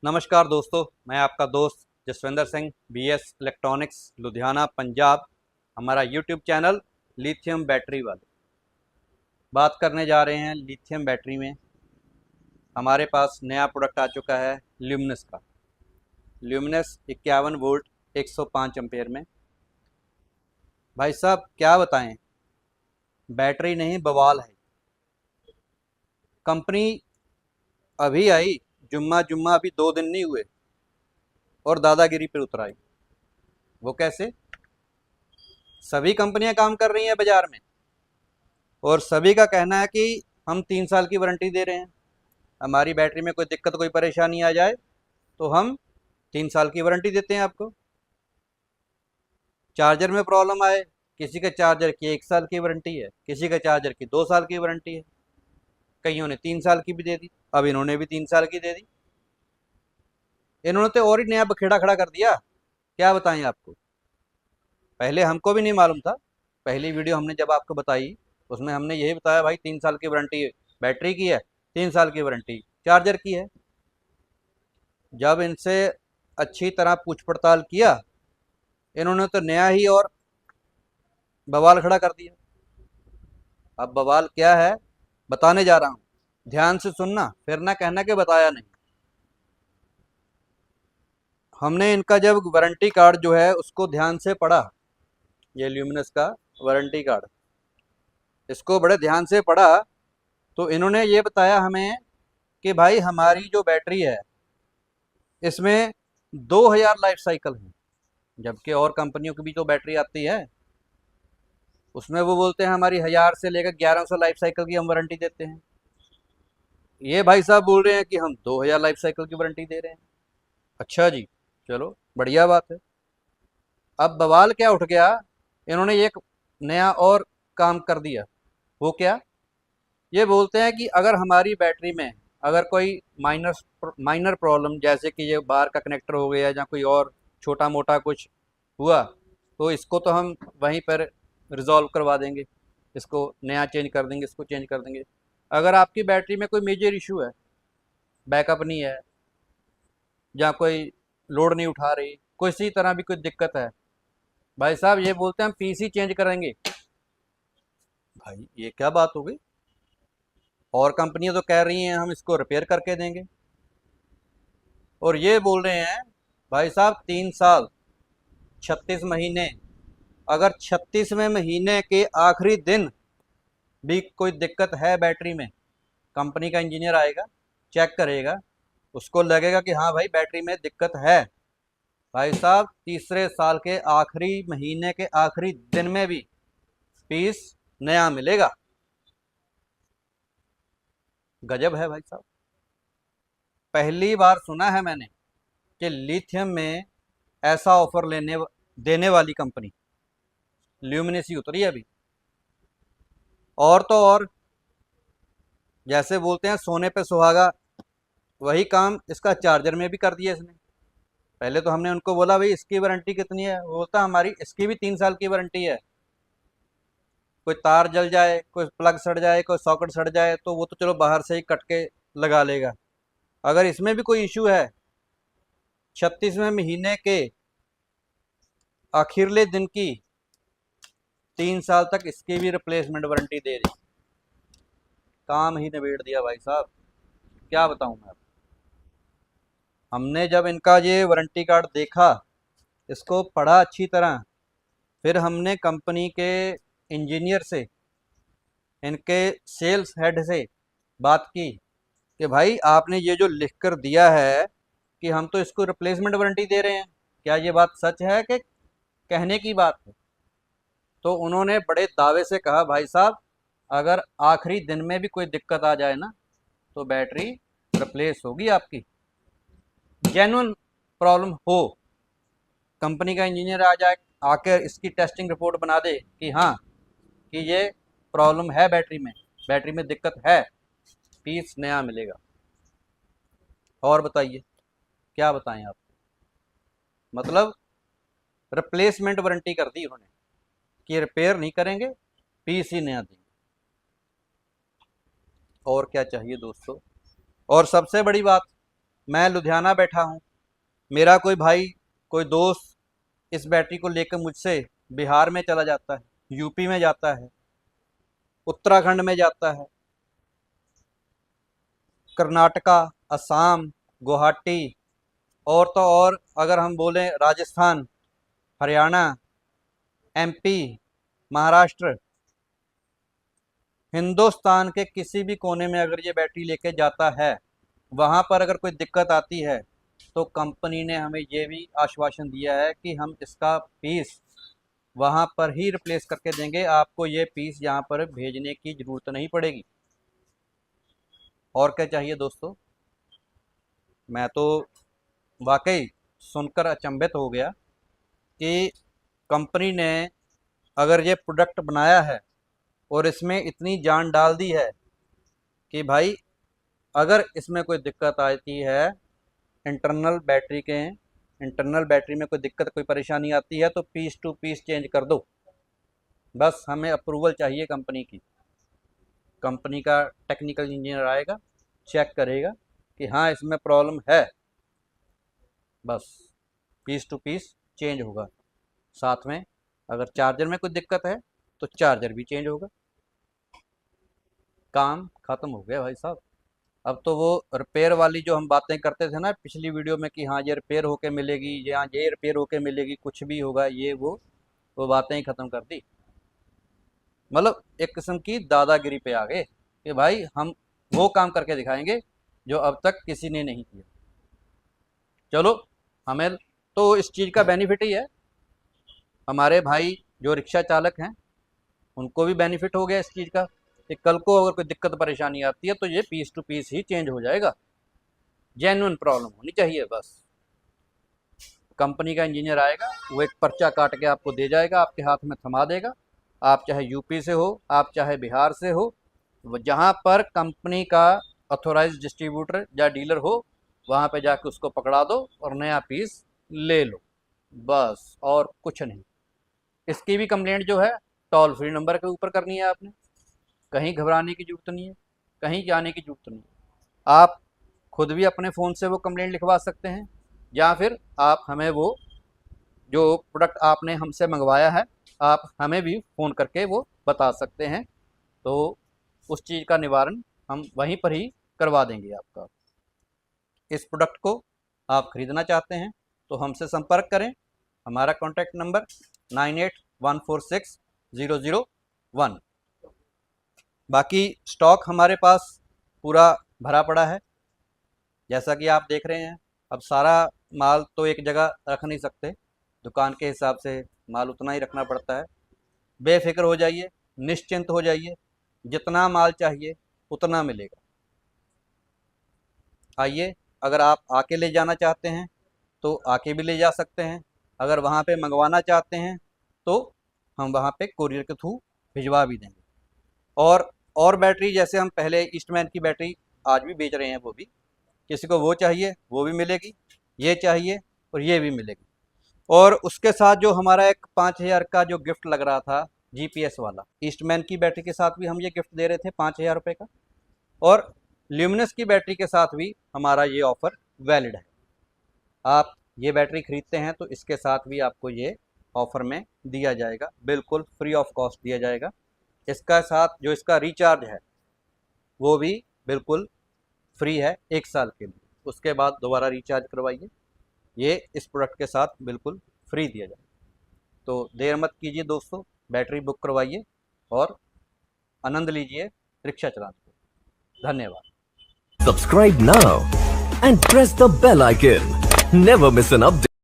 नमस्कार दोस्तों, मैं आपका दोस्त जसविंदर सिंह, बीएस इलेक्ट्रॉनिक्स, लुधियाना, पंजाब। हमारा यूट्यूब चैनल लिथियम बैटरी वाले। बात करने जा रहे हैं लिथियम बैटरी में। हमारे पास नया प्रोडक्ट आ चुका है ल्यूमिनस का। ल्यूमिनस 51 वोल्ट 105 एम्पेयर में। भाई साहब क्या बताएं, बैटरी नहीं बवाल है। कंपनी अभी आई, जुम्मा जुम्मा अभी 2 दिन नहीं हुए और दादागिरी पर उतर आई। वो कैसे? सभी कंपनियां काम कर रही हैं बाजार में और सभी का कहना है कि हम 3 साल की वारंटी दे रहे हैं। हमारी बैटरी में कोई दिक्कत कोई परेशानी आ जाए तो हम 3 साल की वारंटी देते हैं आपको। चार्जर में प्रॉब्लम आए, किसी के चार्जर की 1 साल की वारंटी है, किसी के चार्जर की 2 साल की वारंटी है, कईयों ने 3 साल की भी दे दी। अब इन्होंने भी 3 साल की दे दी। इन्होंने तो और ही नया बखेड़ा खड़ा कर दिया। क्या बताएं आपको, पहले हमको भी नहीं मालूम था। पहली वीडियो हमने जब आपको बताई उसमें हमने यही बताया भाई 3 साल की वारंटी बैटरी की है, 3 साल की वारंटी चार्जर की है। जब इनसे अच्छी तरह पूछ पड़ताल किया, इन्होंने तो नया ही और बवाल खड़ा कर दिया। अब बवाल क्या है बताने जा रहा हूँ, ध्यान से सुनना, फिर ना कहना कि बताया नहीं। हमने इनका जब वारंटी कार्ड जो है उसको ध्यान से पढ़ा, ये ल्यूमिनस का वारंटी कार्ड, इसको बड़े ध्यान से पढ़ा तो इन्होंने ये बताया हमें कि भाई हमारी जो बैटरी है इसमें 2000 लाइफ साइकिल है, जबकि और कंपनियों की भी तो बैटरी आती है उसमें वो बोलते हैं हमारी 1000 से लेकर 1100 लाइफ साइकिल की हम वारंटी देते हैं। ये भाई साहब बोल रहे हैं कि हम 2000 लाइफ साइकिल की वारंटी दे रहे हैं। अच्छा जी, चलो बढ़िया बात है। अब बवाल क्या उठ गया, इन्होंने एक नया और काम कर दिया। वो क्या? ये बोलते हैं कि अगर हमारी बैटरी में अगर कोई माइनर माइनर प्रॉब्लम, जैसे कि ये बाहर का कनेक्टर हो गया या कोई और छोटा मोटा कुछ हुआ, तो इसको तो हम वहीं पर रिजॉल्व करवा देंगे, इसको नया चेंज कर देंगे, इसको चेंज कर देंगे। अगर आपकी बैटरी में कोई मेजर इशू है, बैकअप नहीं है या कोई लोड नहीं उठा रही, किसी तरह भी कोई दिक्कत है, भाई साहब ये बोलते हैं हम पीसी चेंज करेंगे। भाई ये क्या बात हो गई? और कंपनियां तो कह रही हैं हम इसको रिपेयर करके देंगे, और ये बोल रहे हैं भाई साहब 3 साल 36 महीने। अगर 36वें महीने के आखिरी दिन भी कोई दिक्कत है बैटरी में, कंपनी का इंजीनियर आएगा, चेक करेगा, उसको लगेगा कि हाँ भाई बैटरी में दिक्कत है, भाई साहब तीसरे साल के आखिरी महीने के आखिरी दिन में भी पीस नया मिलेगा। गजब है भाई साहब, पहली बार सुना है मैंने कि लिथियम में ऐसा ऑफर लेने देने वाली कंपनी ल्यूमिनस ही उतरी है अभी। और तो और, जैसे बोलते हैं सोने पे सुहागा, वही काम इसका चार्जर में भी कर दिया इसने। पहले तो हमने उनको बोला भाई इसकी वारंटी कितनी है, वो बोलता हमारी इसकी भी 3 साल की वारंटी है। कोई तार जल जाए, कोई प्लग सड़ जाए, कोई सॉकेट सड़ जाए तो वो तो चलो बाहर से ही कट के लगा लेगा। अगर इसमें भी कोई इशू है, 36वें महीने के आखिरले दिन की 3 साल तक इसकी भी रिप्लेसमेंट वारंटी दे रही। काम ही निबेड़ दिया भाई साहब, क्या बताऊं मैं अब। हमने जब इनका ये वारंटी कार्ड देखा, इसको पढ़ा अच्छी तरह, फिर हमने कंपनी के इंजीनियर से, इनके सेल्स हेड से बात की कि भाई आपने ये जो लिख कर दिया है कि हम तो इसको रिप्लेसमेंट वारंटी दे रहे हैं, क्या ये बात सच है कि कहने की बात है? तो उन्होंने बड़े दावे से कहा भाई साहब अगर आखिरी दिन में भी कोई दिक्कत आ जाए ना तो बैटरी रिप्लेस होगी आपकी। जेन्युइन प्रॉब्लम हो, कंपनी का इंजीनियर आ जाए, आकर इसकी टेस्टिंग रिपोर्ट बना दे कि हाँ कि ये प्रॉब्लम है बैटरी में, बैटरी में दिक्कत है, पीस नया मिलेगा। और बताइए क्या बताएं आप, मतलब रिप्लेसमेंट वारंटी कर दी उन्होंने कि रिपेयर नहीं करेंगे, पीस ही नया देंगे। और क्या चाहिए दोस्तों। और सबसे बड़ी बात, मैं लुधियाना बैठा हूँ, मेरा कोई भाई कोई दोस्त इस बैटरी को लेकर मुझसे बिहार में चला जाता है, यूपी में जाता है, उत्तराखंड में जाता है, कर्नाटका, असम, गुवाहाटी, और तो और अगर हम बोलें राजस्थान, हरियाणा, एमपी, महाराष्ट्र, हिंदुस्तान के किसी भी कोने में अगर ये बैटरी लेके जाता है, वहाँ पर अगर कोई दिक्कत आती है तो कंपनी ने हमें ये भी आश्वासन दिया है कि हम इसका पीस वहाँ पर ही रिप्लेस करके देंगे, आपको ये पीस यहाँ पर भेजने की ज़रूरत नहीं पड़ेगी। और क्या चाहिए दोस्तों। मैं तो वाकई सुनकर अचंभित हो गया कि कंपनी ने अगर ये प्रोडक्ट बनाया है और इसमें इतनी जान डाल दी है कि भाई अगर इसमें कोई दिक्कत आती है, इंटरनल बैटरी में कोई दिक्कत कोई परेशानी आती है तो पीस टू पीस चेंज कर दो। बस हमें अप्रूवल चाहिए कंपनी की। कंपनी का टेक्निकल इंजीनियर आएगा, चेक करेगा कि हाँ इसमें प्रॉब्लम है, बस पीस टू पीस चेंज होगा। साथ में अगर चार्जर में कोई दिक्कत है तो चार्जर भी चेंज होगा। काम ख़त्म हो गया भाई साहब। अब तो वो रिपेयर वाली जो हम बातें करते थे ना पिछली वीडियो में कि हाँ ये रिपेयर होके मिलेगी, यहाँ ये रिपेयर होके मिलेगी, कुछ भी होगा, ये वो बातें ही ख़त्म कर दी। मतलब एक किस्म की दादागिरी पे आ गए कि भाई हम वो काम करके दिखाएंगे जो अब तक किसी ने नहीं किया। चलो हमें तो इस चीज़ का बेनिफिट ही है, हमारे भाई जो रिक्शा चालक हैं उनको भी बेनिफिट हो गया इस चीज़ का कि कल को अगर कोई दिक्कत परेशानी आती है तो ये piece to piece he change हो जाएगा। जेन्युइन प्रॉब्लम होनी चाहिए बस। कंपनी का इंजीनियर आएगा, वो एक पर्चा काट के आपको दे जाएगा, आपके हाथ में थमा देगा। आप चाहे यूपी से हो, आप चाहे बिहार से हो, जहाँ पर कंपनी का ऑथोराइज डिस्ट्रीब्यूटर या डीलर हो वहाँ पे जाके उसको पकड़ा दो और नया पीस ले लो, बस और कुछ नहीं। इसकी भी कंप्लेंट जो है टोल फ्री नंबर के ऊपर करनी है आपने, कहीं घबराने की ज़रूरत नहीं है, कहीं जाने की ज़रूरत नहीं है। आप खुद भी अपने फ़ोन से वो कंप्लेंट लिखवा सकते हैं या फिर आप हमें वो जो प्रोडक्ट आपने हमसे मंगवाया है आप हमें भी फ़ोन करके वो बता सकते हैं, तो उस चीज़ का निवारण हम वहीं पर ही करवा देंगे आपका। इस प्रोडक्ट को आप ख़रीदना चाहते हैं तो हमसे संपर्क करें। हमारा कॉन्टैक्ट नंबर 98146001। बाकी स्टॉक हमारे पास पूरा भरा पड़ा है, जैसा कि आप देख रहे हैं। अब सारा माल तो एक जगह रख नहीं सकते, दुकान के हिसाब से माल उतना ही रखना पड़ता है। बेफिक्र हो जाइए, निश्चिंत हो जाइए, जितना माल चाहिए उतना मिलेगा। आइए, अगर आप आके ले जाना चाहते हैं तो आके भी ले जा सकते हैं, अगर वहाँ पे मंगवाना चाहते हैं तो हम वहाँ पे कोरियर के थ्रू भिजवा भी देंगे। और बैटरी जैसे हम पहले ईस्टमैन की बैटरी आज भी बेच रहे हैं, वो भी किसी को वो चाहिए वो भी मिलेगी, ये चाहिए और ये भी मिलेगी। और उसके साथ जो हमारा एक 5000 का जो गिफ्ट लग रहा था GPS वाला, ईस्टमैन की बैटरी के साथ भी हम ये गिफ्ट दे रहे थे 5000 रुपये का, और ल्यूमिनस की बैटरी के साथ भी हमारा ये ऑफ़र वैलिड है। आप ये बैटरी ख़रीदते हैं तो इसके साथ भी आपको ये ऑफ़र में दिया जाएगा, बिल्कुल फ्री ऑफ कॉस्ट दिया जाएगा। इसका साथ जो इसका रिचार्ज है वो भी बिल्कुल फ्री है 1 साल के लिए, उसके बाद दोबारा रिचार्ज करवाइए, ये इस प्रोडक्ट के साथ बिल्कुल फ्री दिया जाए। तो देर मत कीजिए दोस्तों, बैटरी बुक करवाइए और आनंद लीजिए रिक्शा चलाने को। धन्यवाद। Subscribe now and press the bell icon. Never miss an update.